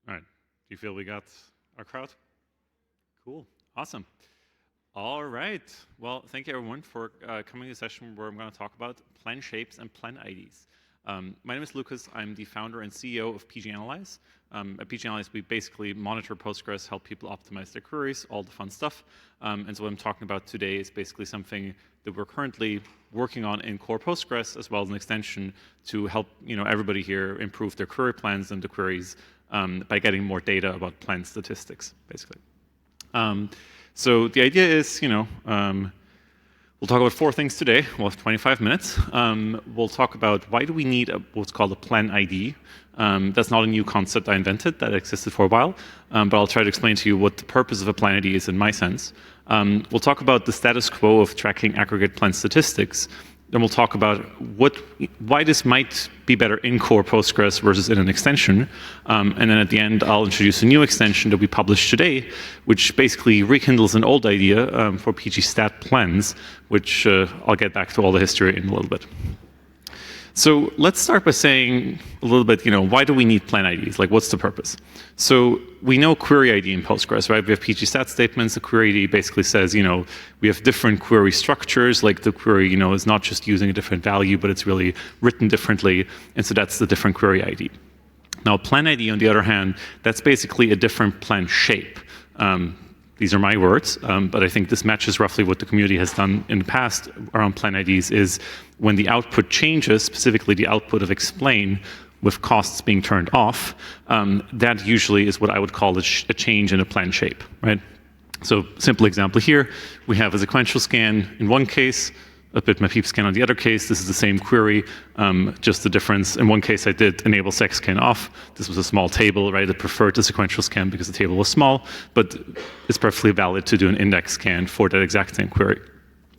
All right. Do you feel we got our crowd? Cool. Awesome. All right. Well, thank you everyone for coming to the session where I'm going to talk about plan shapes and plan IDs. My name is Lucas. I'm the founder and CEO of pganalyze. At pganalyze, we basically monitor Postgres, help people optimize their queries, all the fun stuff. And so what I'm talking about today is basically something that we're currently working on in core Postgres, as well as an extension to help everybody here improve their query plans and the queries by getting more data about plan statistics, basically. So the idea is, we'll talk about 4 things today. We'll have 25 minutes. We'll talk about why do we need what's called a plan ID. That's not a new concept I invented. That existed for a while. But I'll try to explain to you what the purpose of a plan ID is in my sense. We'll talk about the status quo of tracking aggregate plan statistics. Then we'll talk about why this might be better in core Postgres versus in an extension. And then at the end, I'll introduce a new extension that we published today, which basically rekindles an old idea for pgstat plans, which I'll get back to all the history in a little bit. So let's start by saying a little bit, why do we need plan IDs? Like, what's the purpose? So we know query ID in Postgres, right? We have pgstat statements. The query ID basically says, we have different query structures. Like the query, is not just using a different value, but it's really written differently. And so that's the different query ID. Now, plan ID, on the other hand, that's basically a different plan shape. These are my words, but I think this matches roughly what the community has done in the past around plan IDs is when the output changes, specifically the output of explain with costs being turned off, that usually is what I would call a change in a plan shape, right? So simple example here, we have a sequential scan in one case, a bitmap heap scan on the other case. This is the same query, just the difference. In one case, I did enable sec scan off. This was a small table, right? I preferred the sequential scan because the table was small, but it's perfectly valid to do an index scan for that exact same query.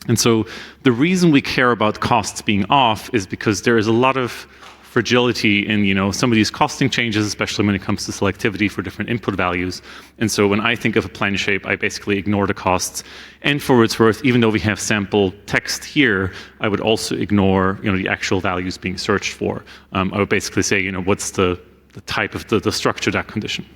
And so the reason we care about costs being off is because there is a lot of fragility in some of these costing changes, especially when it comes to selectivity for different input values. And so when I think of a plan shape, I basically ignore the costs. And for what it's worth, even though we have sample text here, I would also ignore the actual values being searched for. I would basically say what's the type of the structure of that condition.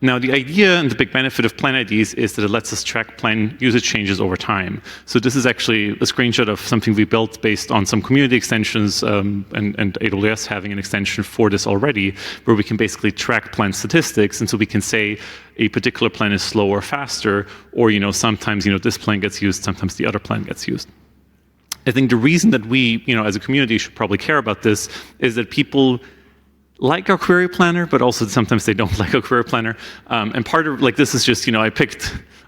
Now, the idea and the big benefit of plan IDs is that it lets us track plan usage changes over time. So this is actually a screenshot of something we built based on some community extensions and AWS having an extension for this already, where we can basically track plan statistics. And so we can say a particular plan is slower or faster, or sometimes this plan gets used, sometimes the other plan gets used. I think the reason that we, as a community, should probably care about this is that people like our query planner, but also sometimes they don't like our query planner. And part of this is just, I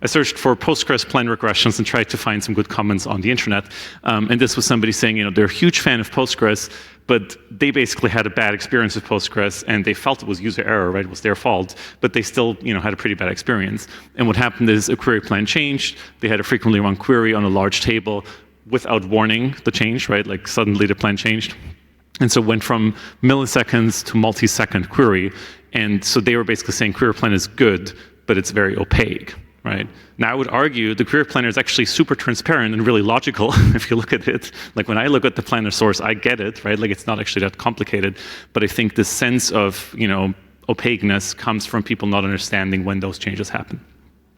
searched for Postgres plan regressions and tried to find some good comments on the internet. And this was somebody saying, they're a huge fan of Postgres, but they basically had a bad experience with Postgres and they felt it was user error, right? It was their fault, but they still, had a pretty bad experience. And what happened is a query plan changed. They had a frequently run query on a large table without warning the change, right? Like suddenly the plan changed. And so it went from milliseconds to multi-second query. And so they were basically saying query plan is good, but it's very opaque, right? Now I would argue the query planner is actually super transparent and really logical if you look at it. Like when I look at the planner source, I get it, right? Like it's not actually that complicated. But I think the sense of, opaqueness comes from people not understanding when those changes happen.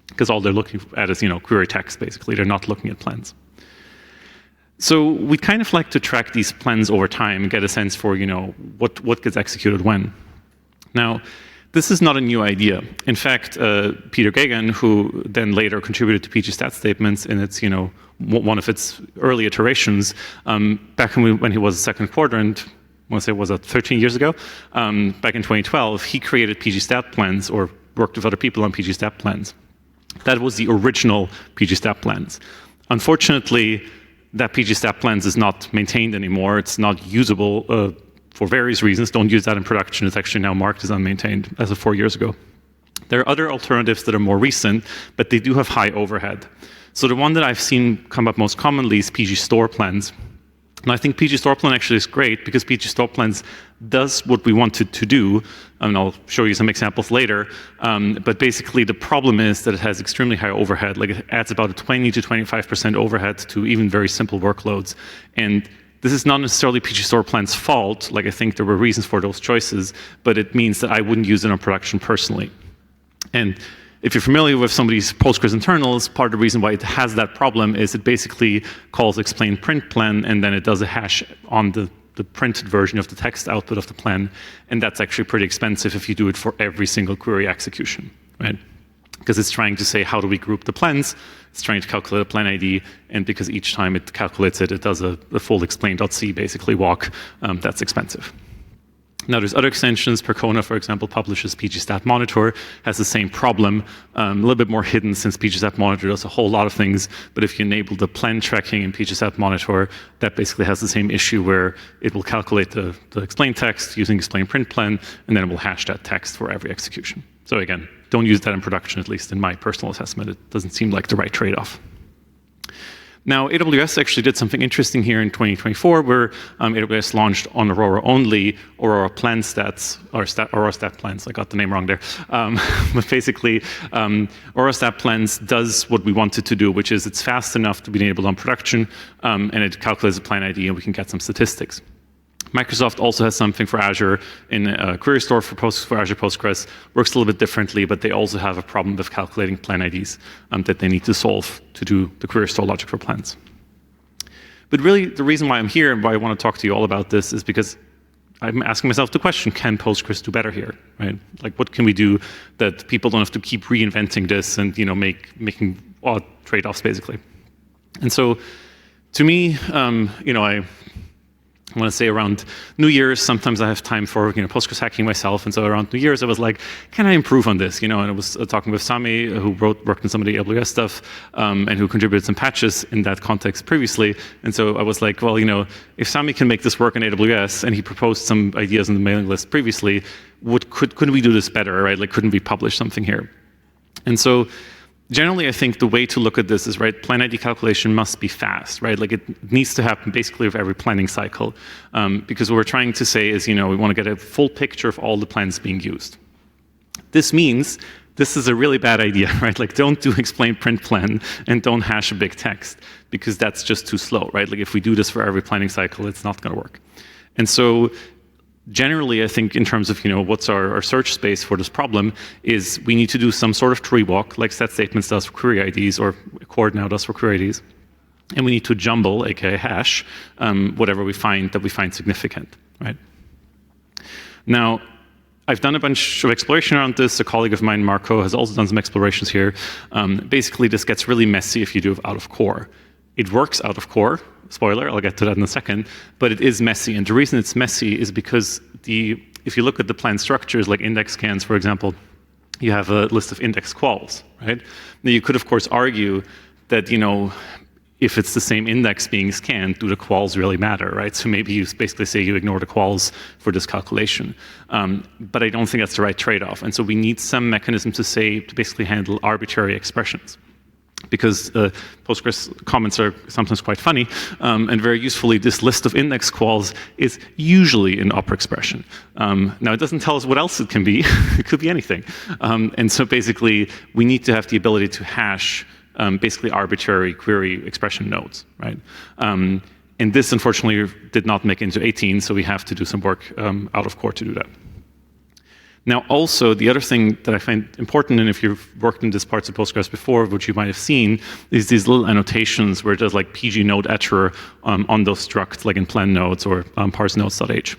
Because all they're looking at is, query text, basically. They're not looking at plans. So we kind of like to track these plans over time and get a sense for, what gets executed when. Now, this is not a new idea. In fact, Peter Geoghegan, who then later contributed to pgstat statements in its, one of its early iterations, back when he was a second quadrant, I want to say was that 13 years ago, back in 2012, he created pgstat plans or worked with other people on pgstat plans. That was the original pgstat plans. Unfortunately, that pgstat plans is not maintained anymore. It's not usable for various reasons. Don't use that in production. It's actually now marked as unmaintained as of 4 years ago. There are other alternatives that are more recent, but they do have high overhead. So the one that I've seen come up most commonly is pgstore plans. And I think pgstore plan actually is great because pgstore plans does what we want it to do. And I'll show you some examples later. But basically, the problem is that it has extremely high overhead. Like it adds about a 20 to 25% overhead to even very simple workloads. And this is not necessarily pgStorePlan's fault. Like, I think there were reasons for those choices, but it means that I wouldn't use it on production personally. And if you're familiar with some of these Postgres internals, part of the reason why it has that problem is it basically calls explain print plan, and then it does a hash on the printed version of the text output of the plan. And that's actually pretty expensive if you do it for every single query execution, right? Because it's trying to say, how do we group the plans? It's trying to calculate a plan ID, and because each time it calculates it, it does a full explain.c basically walk. That's expensive. Now, there's other extensions. Percona, for example, publishes pgstat monitor, has the same problem, a little bit more hidden since pgstat monitor does a whole lot of things. But if you enable the plan tracking in pgstat monitor, that basically has the same issue where it will calculate the explain text using explain print plan, and then it will hash that text for every execution. So again, don't use that in production, at least in my personal assessment. It doesn't seem like the right trade-off. Now, AWS actually did something interesting here in 2024, where AWS launched on Aurora only Aurora Plan Stats, or Aurora Stat Plans. I got the name wrong there. But basically, Aurora Stat Plans does what we want it to do, which is it's fast enough to be enabled on production, and it calculates a plan ID, and we can get some statistics. Microsoft also has something for Azure in Query Store for Azure Postgres. Works a little bit differently, but they also have a problem with calculating plan IDs that they need to solve to do the Query Store logic for plans. But really, the reason why I'm here and why I want to talk to you all about this is because I'm asking myself the question, can Postgres do better here, right? Like, what can we do that people don't have to keep reinventing this and, you know, making odd trade-offs, basically? And so, to me, you know, I want to say around New Year's, sometimes I have time for, you know, Postgres hacking myself, and so around New Year's I was like, can I improve on this? You know, and I was talking with Sami, who worked on some of the AWS stuff, and who contributed some patches in that context previously. And so I was like, well, you know, if Sami can make this work in AWS, and he proposed some ideas in the mailing list previously, couldn't we do this better, right? Like, couldn't we publish something here? And so, generally, I think the way to look at this is, right, plan ID calculation must be fast, right? Like, it needs to happen basically with every planning cycle. Because what we're trying to say is, you know, we want to get a full picture of all the plans being used. This means this is a really bad idea, right? Like, don't do explain print plan and don't hash a big text, because that's just too slow, right? Like, if we do this for every planning cycle, it's not going to work. And so, generally, I think in terms of, you know, what's our search space for this problem is we need to do some sort of tree walk, like set statements does for query IDs, or Cord now does for query IDs. And we need to jumble, aka hash, whatever we find that we find significant, right? Now, I've done a bunch of exploration around this. A colleague of mine, Marco, has also done some explorations here. Basically, this gets really messy if you do it out of core. It works out of core. Spoiler, I'll get to that in a second, but it is messy. And the reason it's messy is because if you look at the plan structures, like index scans, for example, you have a list of index quals, right? Now, you could, of course, argue that, you know, if it's the same index being scanned, do the quals really matter, right? So maybe you basically say you ignore the quals for this calculation. But I don't think that's the right trade-off. And so we need some mechanism to basically handle arbitrary expressions. Because Postgres comments are sometimes quite funny, and very usefully, this list of index quals is usually an upper expression. Now, it doesn't tell us what else it can be. It could be anything. And so basically, we need to have the ability to hash basically arbitrary query expression nodes, right? And this, unfortunately, did not make it into 18, so we have to do some work out of core to do that. Now, also, the other thing that I find important, and if you've worked in these parts of Postgres before, which you might have seen, is these little annotations where it does like pg node etcher on those structs, like in plan nodes or parse nodes.h.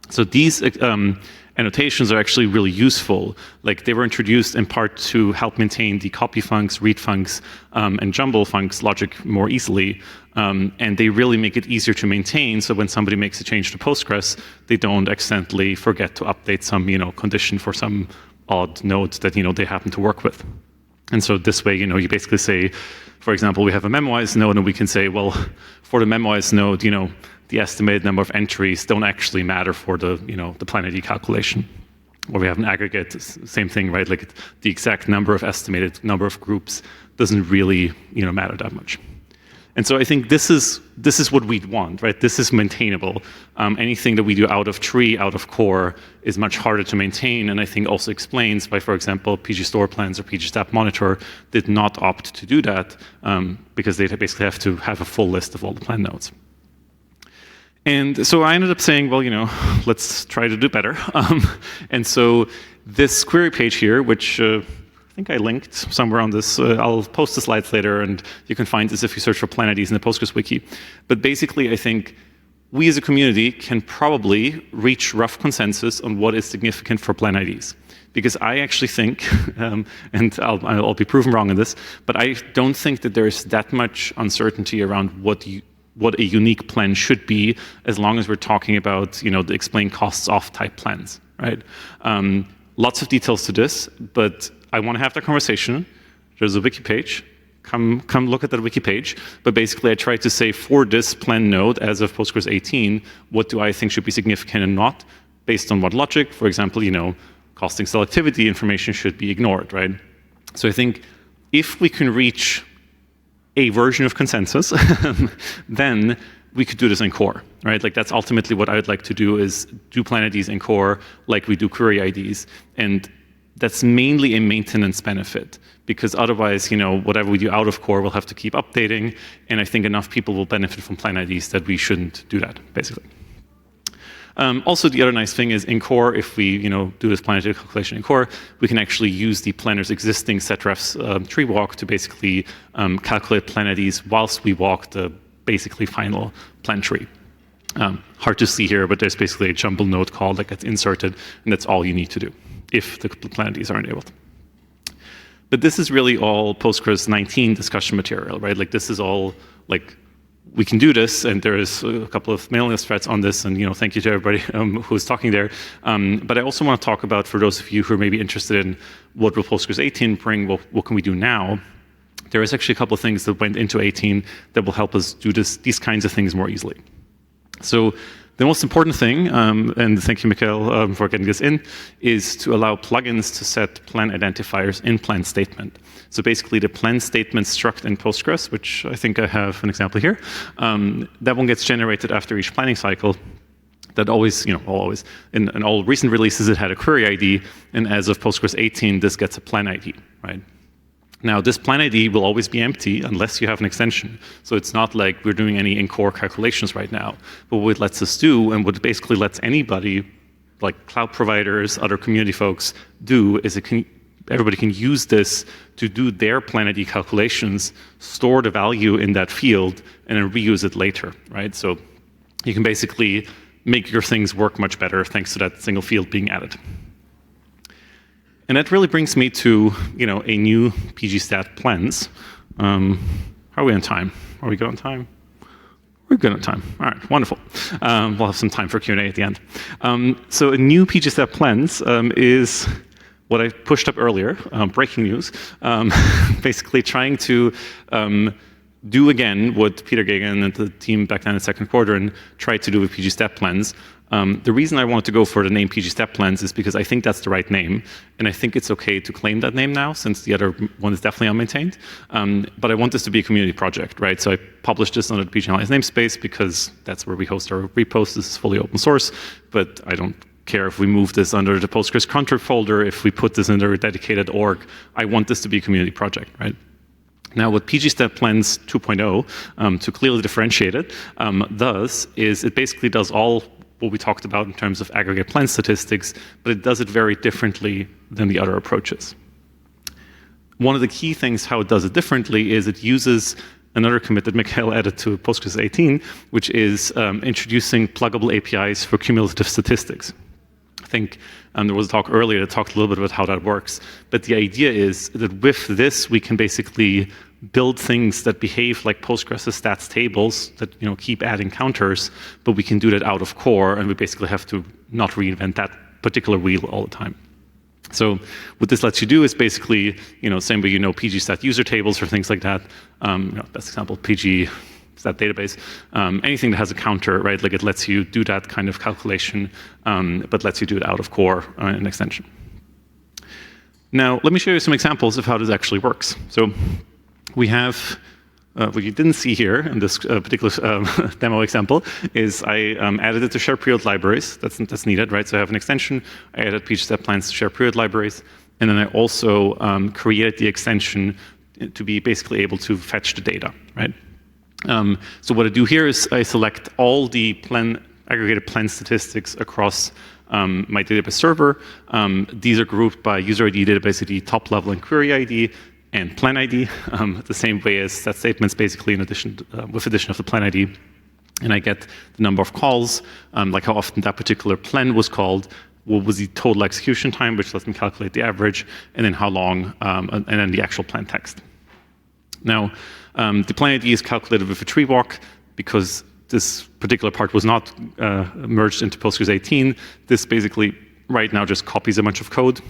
So these annotations are actually really useful. Like, they were introduced in part to help maintain the copy funcs, read funcs, and jumble funcs logic more easily. And they really make it easier to maintain, so when somebody makes a change to Postgres, they don't accidentally forget to update some, you know, condition for some odd nodes that, you know, they happen to work with. And so this way, you know, you basically say, for example, we have a memoize node, and we can say, well, for the memoize node, you know, the estimated number of entries don't actually matter for the, you know, the plan ID calculation. Or we have an aggregate, same thing, right? Like, the exact number of estimated number of groups doesn't really, you know, matter that much. And so I think this is what we'd want, right? This is maintainable. Anything that we do out of tree, out of core, is much harder to maintain, and I think also explains why, for example, pgStorePlans or pgstat monitor did not opt to do that, because they basically have to have a full list of all the plan nodes. And so I ended up saying, well, let's try to do better. And so this query page here, which I think I linked somewhere on this. I'll post the slides later, and you can find this if you search for Plan IDs in the Postgres wiki. But basically, I think we as a community can probably reach rough consensus on what is significant for Plan IDs. Because I actually think, and I'll be proven wrong on this, but I don't think that there's that much uncertainty around what a unique plan should be, as long as we're talking about the explain costs off type plans, right? Lots of details to this, but I want to have that conversation. There's a wiki page. Come look at that wiki page. But basically, I tried to say for this plan node, as of Postgres 18, what do I think should be significant and not, based on what logic? For example, costing selectivity information should be ignored, right? So I think if we can reach a version of consensus, then we could do this in core, right? Like that's ultimately what I would like to do, is do Plan IDs in core like we do query IDs. And that's mainly a maintenance benefit, because otherwise, whatever we do out of core, we'll have to keep updating. And I think enough people will benefit from Plan IDs that we shouldn't do that, basically. Also, the other nice thing is in core, if we do this planetary calculation in core, we can actually use the planner's existing setrefs tree walk to basically calculate Plan IDs whilst we walk the basically final plan tree. Hard to see here, but there's basically a jumble node call that gets inserted, and that's all you need to do if the Plan IDs are enabled. But this is really all Postgres 19 discussion material, right? Like this is all like, we can do this, and there is a couple of mailing list threads on this, and thank you to everybody who's talking there. But I also want to talk about, for those of you who are maybe interested in what will Postgres 18 bring, what can we do now? There is actually a couple of things that went into 18 that will help us do these kinds of things more easily. So the most important thing, and thank you, Mikhail, for getting this in, is to allow plugins to set plan identifiers in plan statement. So basically, the plan statement struct in Postgres, which I think I have an example here, that one gets generated after each planning cycle. That always, always, in all recent releases, it had a query ID, and as of Postgres 18, this gets a plan ID, right? Now, this plan ID will always be empty unless you have an extension. So it's not like we're doing any in-core calculations right now. But what it lets us do, and what it basically lets anybody, like cloud providers, other community folks, do, is everybody can use this to do their plan ID calculations, store the value in that field, and then reuse it later, right? So you can basically make your things work much better thanks to that single field being added. And that really brings me to a new pgstat plans. How are we on time? Are we good on time? We're good on time. All right, wonderful. We'll have some time for Q&A at the end. So a new pgstat plans is what I pushed up earlier, breaking news, basically trying to do again what Peter Gagan and the team back then in second quarter and tried to do with pgstat plans. The reason I wanted to go for the name pgstat plans is because I think that's the right name, and I think it's okay to claim that name now, since the other one is definitely unmaintained. But I want this to be a community project, right? So I published this under the pganalyze namespace because that's where we host our repos. This is fully open source, but I don't care if we move this under the Postgres contrib folder, if we put this under a dedicated org. I want this to be a community project, right? Now, what pgstat plans 2.0, to clearly differentiate it, does is it basically does all what we talked about in terms of aggregate plan statistics, but it does it very differently than the other approaches. One of the key things how it does it differently is it uses another commit that Mikhail added to Postgres 18, which is introducing pluggable APIs for cumulative statistics. I think there was a talk earlier that talked a little bit about how that works. But the idea is that with this, we can basically build things that behave like Postgres' stats tables that keep adding counters, but we can do that out of core, and we basically have to not reinvent that particular wheel all the time. So what this lets you do is basically, same way pgstat user tables or things like that. Best example, PG that database, anything that has a counter, right? Like it lets you do that kind of calculation, but lets you do it out of core in an extension. Now, let me show you some examples of how this actually works. So we have, what you didn't see here in this particular demo example is I added it to share period libraries. That's needed, right? So I have an extension. I added pgstat plans to share period libraries. And then I also created the extension to be basically able to fetch the data, right? So what I do here is I select all the aggregated plan statistics across my database server. These are grouped by user ID, database ID, top level, and query ID, and plan ID, the same way as stat statements, basically, with addition of the plan ID. And I get the number of calls, like how often that particular plan was called, what was the total execution time, which lets me calculate the average, and then how long, and then the actual plan text. Now, the plan ID is calculated with a tree walk because this particular part was not merged into Postgres 18. This basically right now just copies a bunch of code.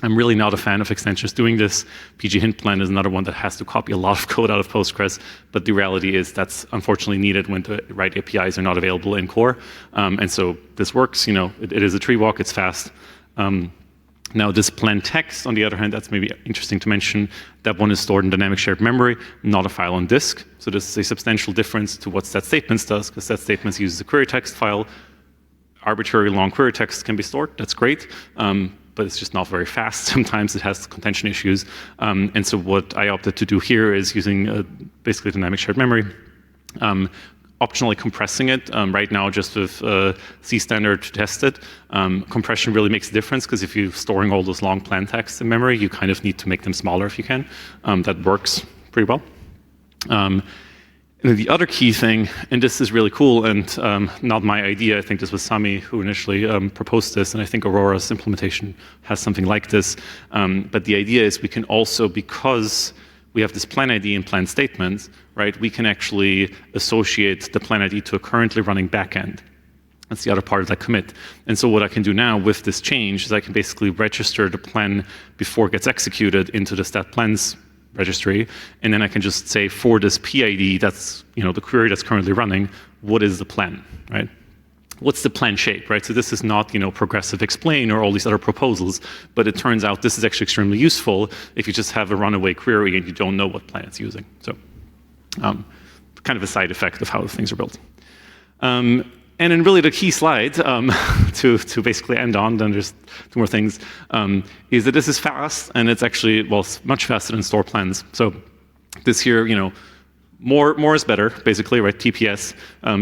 I'm really not a fan of extensions doing this. pgHintPlan is another one that has to copy a lot of code out of Postgres, but the reality is that's unfortunately needed when the right APIs are not available in core. And so this works, it is a tree walk, it's fast. Now this plan text, on the other hand, that's maybe interesting to mention, that one is stored in dynamic shared memory, not a file on disk. So this is a substantial difference to what stat statements does, because stat statements uses a query text file. Arbitrary long query text can be stored, that's great. But it's just not very fast. Sometimes it has contention issues. And so what I opted to do here is using basically dynamic shared memory, optionally compressing it. Right now, just with C standard to test it. Compression really makes a difference because if you're storing all those long plan texts in memory, you kind of need to make them smaller if you can. That works pretty well. And the other key thing, and this is really cool and not my idea, I think this was Sami who initially proposed this, and I think Aurora's implementation has something like this. But the idea is we can also, because we have this plan ID and plan statements, right, we can actually associate the plan ID to a currently running backend. That's the other part of that commit. And so what I can do now with this change is I can basically register the plan before it gets executed into the stat plans registry, and then I can just say for this PID, that's the query that's currently running, what is the plan, right? What's the plan shape, right? So this is not progressive explain or all these other proposals, but it turns out this is actually extremely useful if you just have a runaway query and you don't know what plan it's using. So kind of a side effect of how things are built. And then really the key slide to basically end on, then just two more things, is that this is fast, and it's actually, well, much faster than store plans. So this here, more is better, basically, right? TPS,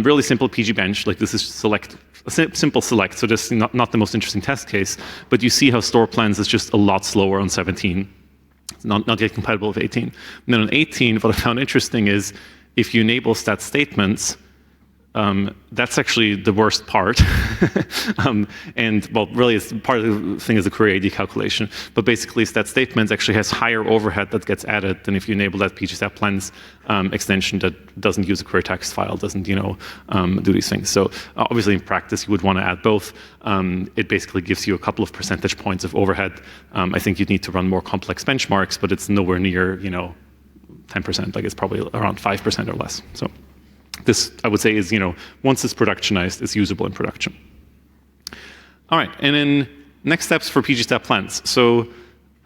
really simple PG bench, like this is simple select, so this is not the most interesting test case, but you see how store plans is just a lot slower on 17. It's not yet compatible with 18. And then on 18, what I found interesting is if you enable stat statements, that's actually the worst part. And well, really, it's part of the thing is the query ID calculation. But basically, stat statements actually has higher overhead that gets added than if you enable that pgstat plans extension that doesn't use a query text file, doesn't do these things. So obviously, in practice, you would want to add both. It basically gives you a couple of percentage points of overhead. I think you'd need to run more complex benchmarks, but it's nowhere near 10%. Like it's probably around 5% or less. So. This, I would say, is, once it's productionized, it's usable in production. All right, and then next steps for pgstat plans. So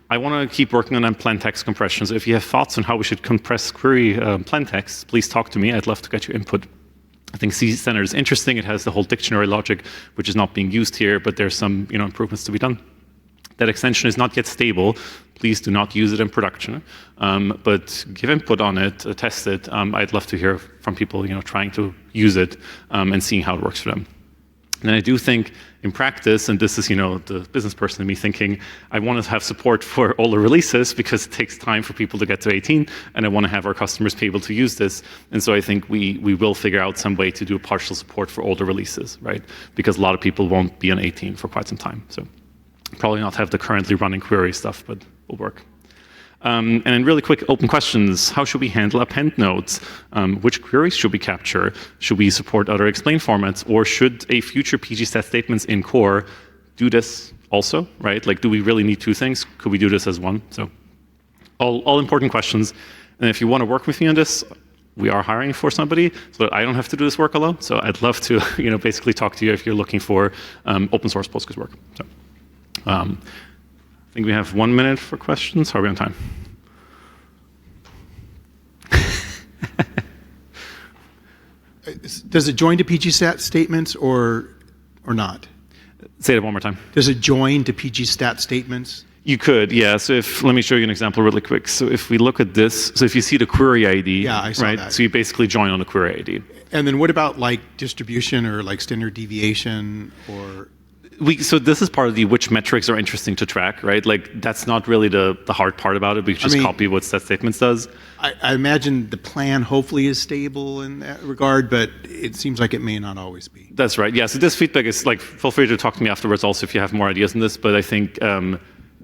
I want to keep working on plan text compression. So if you have thoughts on how we should compress query plan text, please talk to me. I'd love to get your input. I think C standard is interesting. It has the whole dictionary logic, which is not being used here, but there's some improvements to be done. That extension is not yet stable. Please do not use it in production, but give input on it, test it. I'd love to hear from people, trying to use it and seeing how it works for them. And I do think in practice, and this is, the business person in me thinking, I want to have support for all the releases because it takes time for people to get to 18, and I want to have our customers be able to use this. And so I think we will figure out some way to do partial support for all the releases, right? Because a lot of people won't be on 18 for quite some time. So probably not have the currently running query stuff, but will work. And then really quick open questions. How should we handle append nodes? Which queries should we capture? Should we support other explain formats? Or should a future pgstat statements in core do this also, right? Like, do we really need two things? Could we do this as one? So all important questions. And if you want to work with me on this, we are hiring for somebody so that I don't have to do this work alone. So I'd love to basically talk to you if you're looking for open source Postgres work. So. I think we have 1 minute for questions. How are we on time? Does it join to pgstat statements or not? Say it one more time. Does it join to pgstat statements? You could, yeah. So let me show you an example really quick. So if we look at this, so if you see the query ID, Yeah, I saw right? that. So you basically join on the query ID. And then what about like distribution or like standard deviation or? So this is part of the which metrics are interesting to track, right? Like that's not really the hard part about it. We just copy what set statements does. I imagine the plan hopefully is stable in that regard, but it seems like it may not always be. That's right. Yeah. So this feedback is like, feel free to talk to me afterwards also if you have more ideas on this. But I think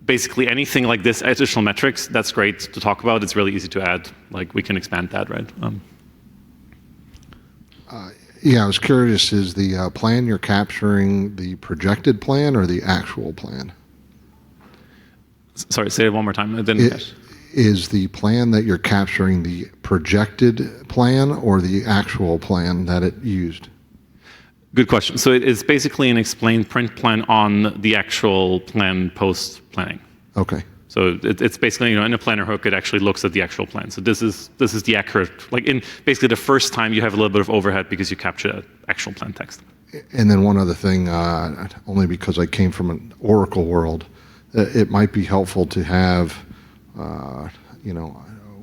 basically anything like this, additional metrics, that's great to talk about. It's really easy to add. Like we can expand that, right? Yeah, I was curious, is the plan you're capturing the projected plan or the actual plan? Sorry, say it one more time. I didn't catch. Is the plan that you're capturing the projected plan or the actual plan that it used? Good question. So it's basically an explained print plan on the actual plan post planning. Okay. So it's basically, in a planner hook, it actually looks at the actual plan. So this is the accurate, like in basically the first time you have a little bit of overhead because you capture actual plan text. And then one other thing, only because I came from an Oracle world, it might be helpful to have,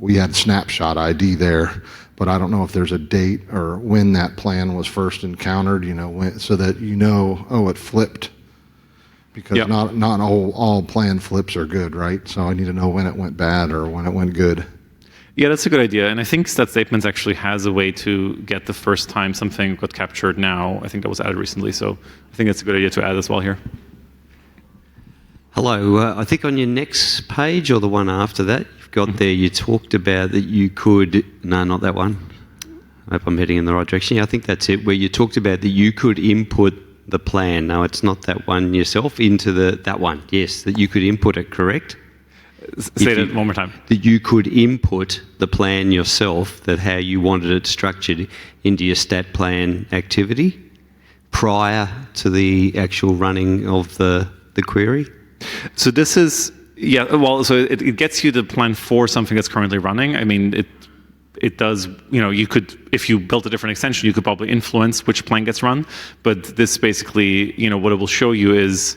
we had snapshot ID there, but I don't know if there's a date or when that plan was first encountered, so that oh, it flipped. Because Yep. not all plan flips are good, right? So I need to know when it went bad or when it went good. Yeah, that's a good idea. And I think Stat Statements actually has a way to get the first time something got captured now. I think that was added recently. So I think it's a good idea to add as well here. Hello. I think on your next page or the one after that, you've got there, you talked about that you could, no, not that one. I hope I'm heading in the right direction. Yeah, I think that's it, where you talked about that you could input the plan. No, it's not that one yourself, into that one. Yes, that you could input it, correct? Say that one more time. That you could input the plan yourself, that how you wanted it structured into your stat plan activity prior to the actual running of the query? So this is, yeah, well, so it gets you the plan for something that's currently running. I mean, it does, you could, if you built a different extension, you could probably influence which plan gets run. But this basically, what it will show you is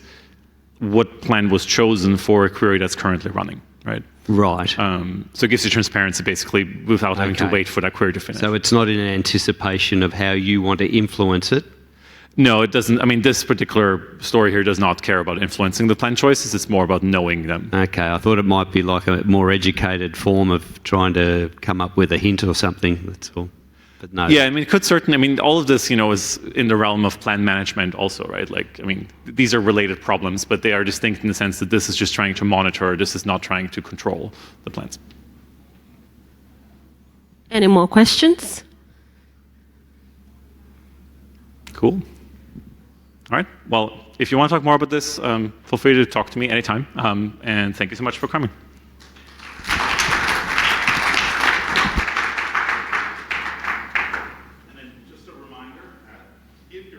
what plan was chosen for a query that's currently running, right? Right. So it gives you transparency basically without having to wait for that query to finish. So it's not in anticipation of how you want to influence it? No, it doesn't. I mean, this particular story here does not care about influencing the plan choices. It's more about knowing them. Okay, I thought it might be like a more educated form of trying to come up with a hint or something, that's all. But no. Yeah, I mean, it could certainly, all of this, is in the realm of plan management also, right? Like, these are related problems, but they are distinct in the sense that this is just trying to monitor, this is not trying to control the plans. Any more questions? Cool. All right. Well, if you want to talk more about this, feel free to talk to me anytime. And thank you so much for coming. And then just a reminder, if you're